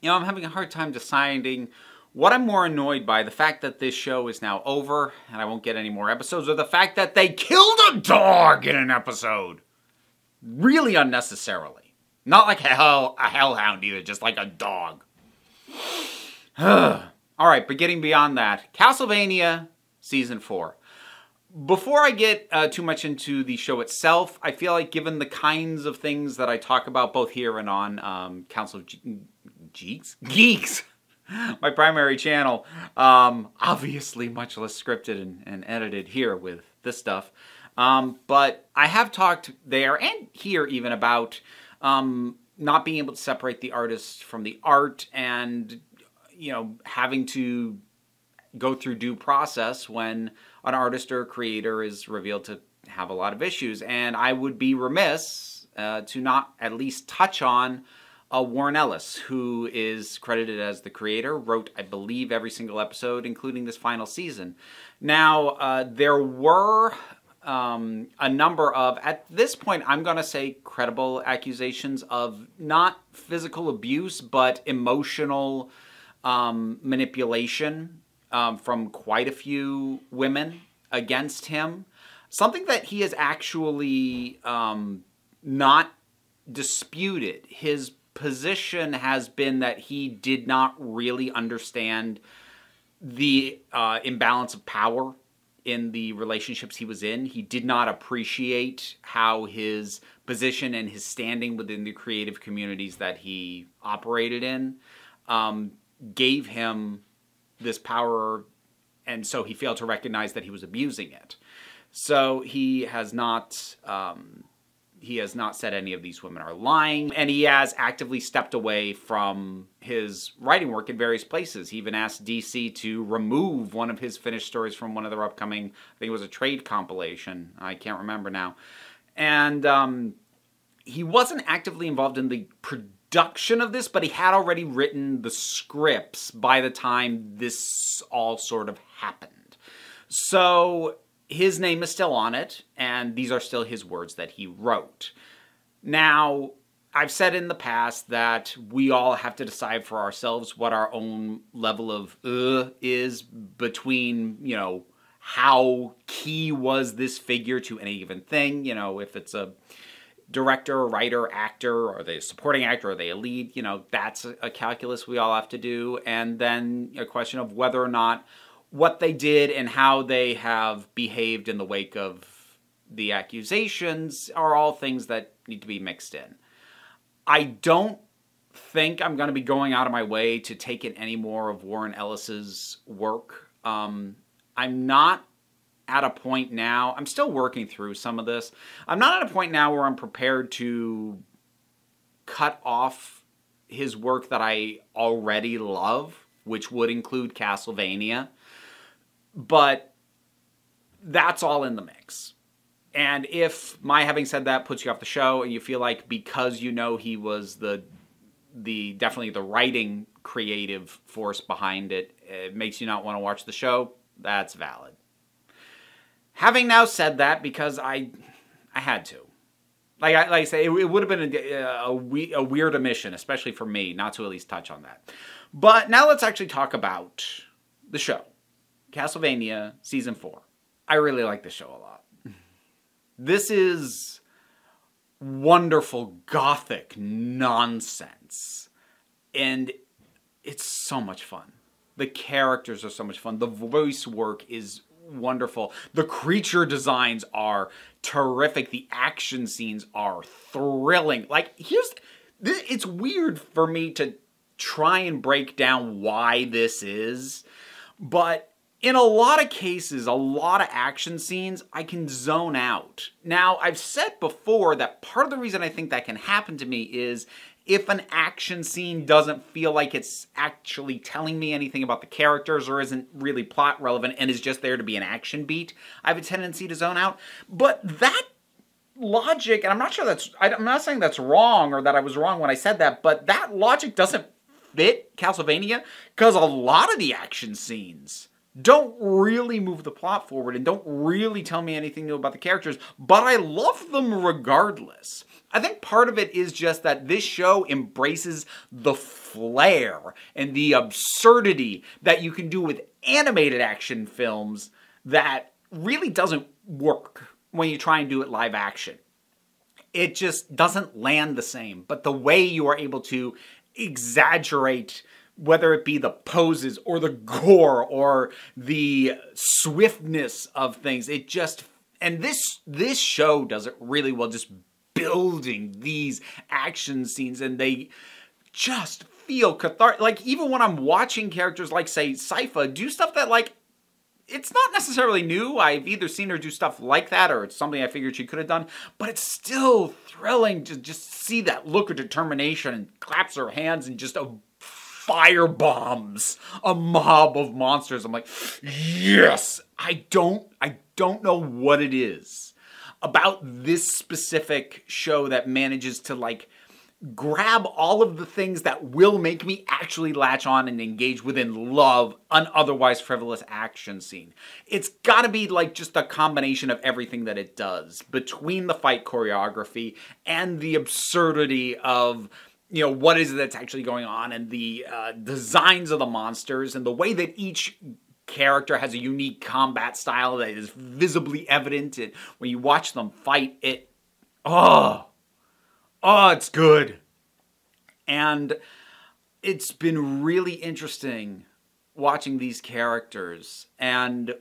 I'm having a hard time deciding what I'm more annoyed by, the fact that this show is now over and I won't get any more episodes, or the fact that they killed a dog in an episode. Really unnecessarily. Not like a hellhound either, just like a dog. Alright, but getting beyond that, Castlevania Season 4. Before I get too much into the show itself, I feel like given the kinds of things that I talk about both here and on Council of Geeks, my primary channel, obviously much less scripted and edited here with this stuff, but I have talked there and here even about not being able to separate the artist from the art, and having to go through due process when an artist or a creator is revealed to have a lot of issues. And I would be remiss to not at least touch on Warren Ellis, who is credited as the creator, wrote, I believe, every single episode, including this final season. Now, there were a number of, at this point, I'm going to say credible accusations of not physical abuse, but emotional manipulation from quite a few women against him. Something that he has actually not disputed. His position has been that he did not really understand the imbalance of power in the relationships he was in. He did not appreciate how his position and his standing within the creative communities that he operated in gave him this power, and so he failed to recognize that he was abusing it. So he has not said any of these women are lying, and he has actively stepped away from his writing work in various places. He even asked DC to remove one of his finished stories from one of their upcoming, I think it was a trade compilation, I can't remember now. And he wasn't actively involved in the production of this, but he had already written the scripts by the time this all sort of happened. So his name is still on it, and these are still his words that he wrote. Now, I've said in the past that we all have to decide for ourselves what our own level of is between, how key was this figure to any given thing. If it's a director, writer, actor, are they a supporting actor, are they a lead? That's a calculus we all have to do. And then a question of whether or not what they did and how they have behaved in the wake of the accusations are all things that need to be mixed in. I don't think I'm going to be going out of my way to take in any more of Warren Ellis's work. I'm not at a point now, I'm still working through some of this. I'm not at a point now where I'm prepared to cut off his work that I already love, which would include Castlevania. But that's all in the mix. And if my having said that puts you off the show and you feel like because he was definitely the writing creative force behind it, it makes you not want to watch the show, that's valid. Having now said that, because I had to. Like I say, it would have been a weird omission, especially for me, not to at least touch on that. But now let's actually talk about the show. Castlevania Season 4. I really like this show a lot. This is wonderful gothic nonsense. And it's so much fun. The characters are so much fun. The voice work is wonderful. The creature designs are terrific. The action scenes are thrilling. It's weird for me to try and break down why this is, but in a lot of cases, a lot of action scenes, I can zone out. Now, I've said before that part of the reason I think that can happen to me is if an action scene doesn't feel like it's actually telling me anything about the characters or isn't really plot relevant and is just there to be an action beat, I have a tendency to zone out. But that logic, and I'm not saying that's wrong or that I was wrong when I said that, but that logic doesn't fit Castlevania because a lot of the action scenes don't really move the plot forward and don't really tell me anything new about the characters, but I love them regardless. I think part of it is just that this show embraces the flair and the absurdity that you can do with animated action films that really doesn't work when you try and do it live action. It just doesn't land the same. But the way you are able to exaggerate, whether it be the poses or the gore or the swiftness of things, it just... And this show does it really well, just building these action scenes, and they just feel cathartic. Like, even when I'm watching characters like, say, Sypha do stuff that, like, it's not necessarily new. I've either seen her do stuff like that or it's something I figured she could have done. But it's still thrilling to just see that look of determination and claps her hands and just fire bombs a mob of monsters. I'm like, yes! I don't know what it is about this specific show that manages to, like, grab all of the things that will make me actually latch on and engage with and love an otherwise frivolous action scene. It's gotta be like just a combination of everything that it does, between the fight choreography and the absurdity of, you know, what is it that's actually going on, and the designs of the monsters, and the way that each character has a unique combat style that is visibly evident. And when you watch them fight, it's good. And it's been really interesting watching these characters and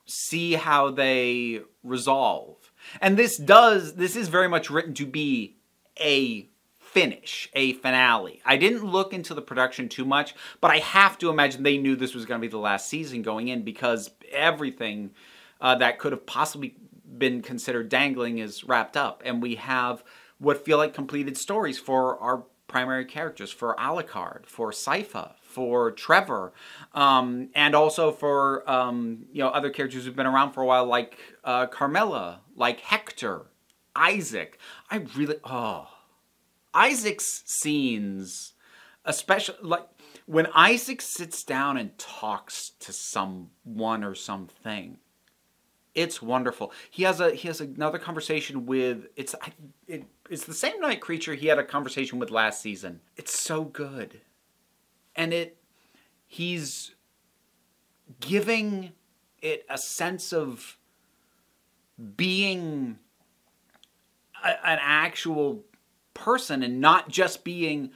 see how they resolve. And this is very much written to be a finish, a finale. I didn't look into the production too much, but I have to imagine they knew this was going to be the last season going in, because everything that could have possibly been considered dangling is wrapped up. And we have what feel like completed stories for our primary characters, for Alucard, for Sypha, for Trevor, and also for other characters who've been around for a while, like Carmela, like Hector, Isaac. Isaac's scenes, especially like when Isaac sits down and talks to someone or something, it's wonderful. He has another conversation with it's the same night creature he had a conversation with last season. It's so good, and he's giving it a sense of being an actual person and not just being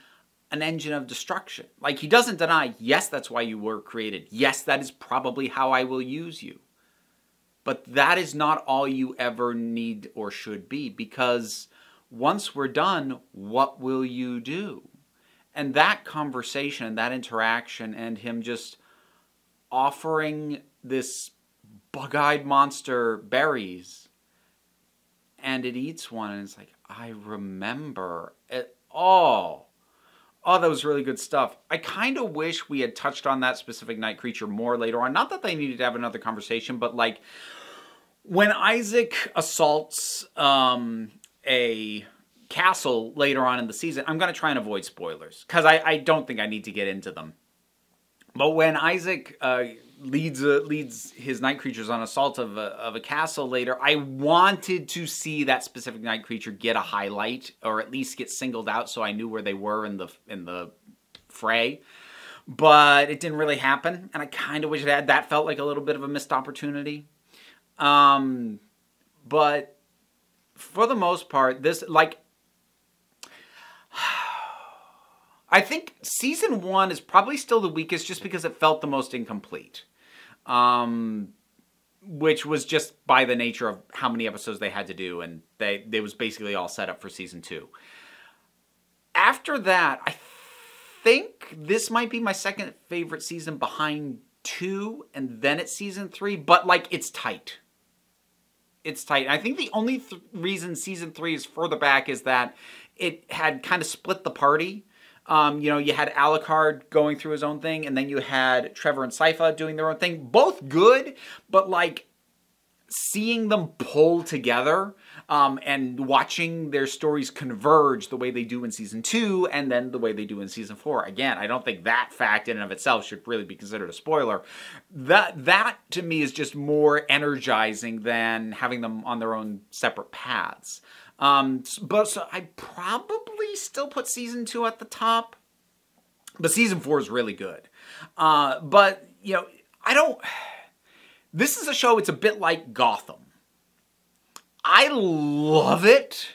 an engine of destruction. Like, he doesn't deny, yes, that's why you were created. Yes, that is probably how I will use you. But that is not all you ever need or should be, because once we're done, what will you do? And that conversation, that interaction, and him just offering this bug-eyed monster berries, and it eats one, and it's like, I remember it all. Oh, that was really good stuff. I kind of wish we had touched on that specific night creature more later on. Not that they needed to have another conversation, but like when Isaac assaults a castle later on in the season, I'm going to try and avoid spoilers because I don't think I need to get into them. But when Isaac leads his night creatures on assault of a castle later, I wanted to see that specific night creature get a highlight, or at least get singled out, so I knew where they were in the fray. But it didn't really happen, and I kind of wish it had. That felt like a little bit of a missed opportunity. But for the most part, this, like, I think season 1 is probably still the weakest just because it felt the most incomplete. Which was just by the nature of how many episodes they had to do, and they was basically all set up for season 2. After that, I think this might be my second favorite season behind 2, and then it's season 3, but like, it's tight. It's tight. I think the only reason season 3 is further back is that it had kind of split the party. You had Alucard going through his own thing, and then you had Trevor and Sypha doing their own thing. Both good, but like seeing them pull together and watching their stories converge the way they do in season 2 and then the way they do in season 4. Again, I don't think that fact in and of itself should really be considered a spoiler. That to me is just more energizing than having them on their own separate paths. But so I probably still put season 2 at the top. But season 4 is really good. But, you know, I don't... This is a show, it's a bit like Gotham. I love it,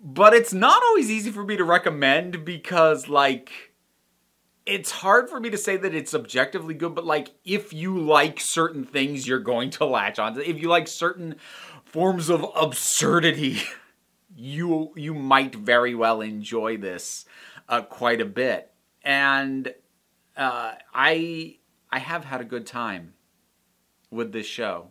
but it's not always easy for me to recommend because, like, it's hard for me to say that it's objectively good, but, like, if you like certain things, you're going to latch on to. If you like certain forms of absurdity, you might very well enjoy this quite a bit. And I have had a good time with this show.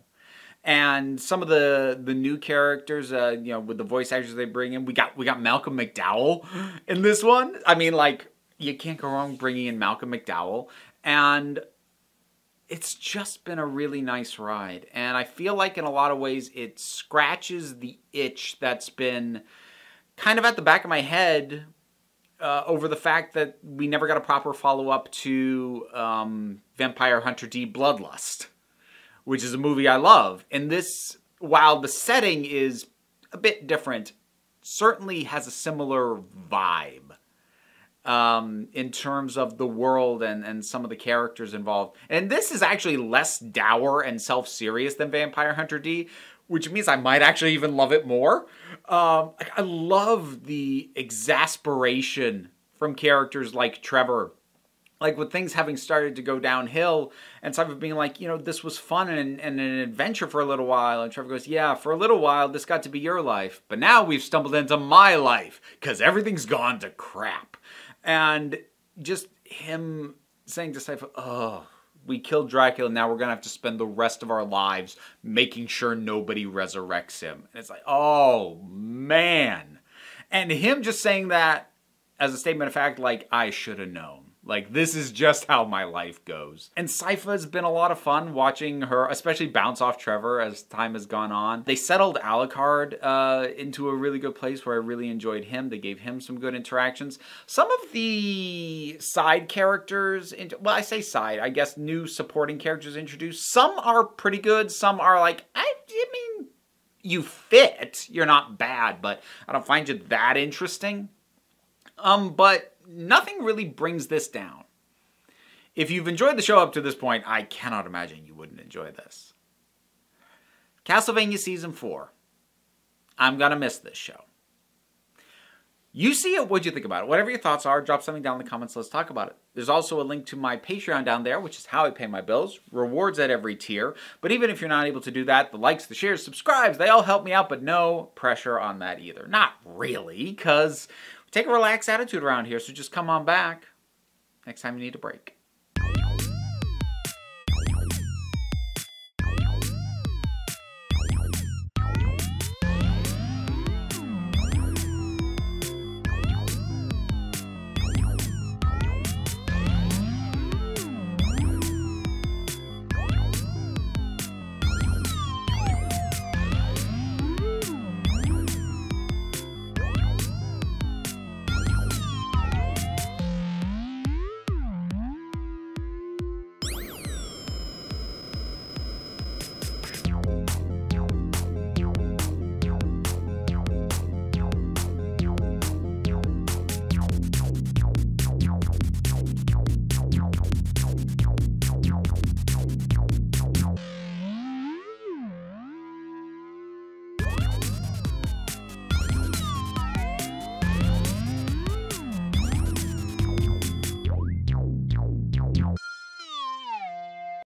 And some of the new characters, you know, with the voice actors they bring in, we got Malcolm McDowell in this one. I mean, like, you can't go wrong bringing in Malcolm McDowell, and it's just been a really nice ride. And I feel like in a lot of ways it scratches the itch that's been kind of at the back of my head over the fact that we never got a proper follow-up to Vampire Hunter D: Bloodlust, which is a movie I love. And this, while the setting is a bit different, certainly has a similar vibe in terms of the world and some of the characters involved. And this is actually less dour and self-serious than Vampire Hunter D, which means I might actually even love it more. I love the exasperation from characters like Trevor. Like, with things having started to go downhill, and Cypher being like, you know, this was fun and an adventure for a little while. And Trevor goes, yeah, for a little while, this got to be your life. But now we've stumbled into my life, because everything's gone to crap. And just him saying to Cypher, oh, we killed Dracula, now we're going to have to spend the rest of our lives making sure nobody resurrects him. And it's like, oh, man. And him just saying that as a statement of fact, like, I should have known. Like, this is just how my life goes. And Sypha has been a lot of fun watching her, especially bounce off Trevor as time has gone on. They settled Alucard into a really good place where I really enjoyed him. They gave him some good interactions. Some of the side characters, well, I say side, I guess new supporting characters introduced. Some are pretty good. Some are like, I mean, you fit. You're not bad, but I don't find you that interesting. But nothing really brings this down. If you've enjoyed the show up to this point, I cannot imagine you wouldn't enjoy this. Castlevania Season 4. I'm gonna miss this show. You see it, what'd you think about it? Whatever your thoughts are, drop something down in the comments, let's talk about it. There's also a link to my Patreon down there, which is how I pay my bills. Rewards at every tier. But even if you're not able to do that, the likes, the shares, subscribes, they all help me out, but no pressure on that either. Not really, because take a relaxed attitude around here, so just come on back next time you need a break.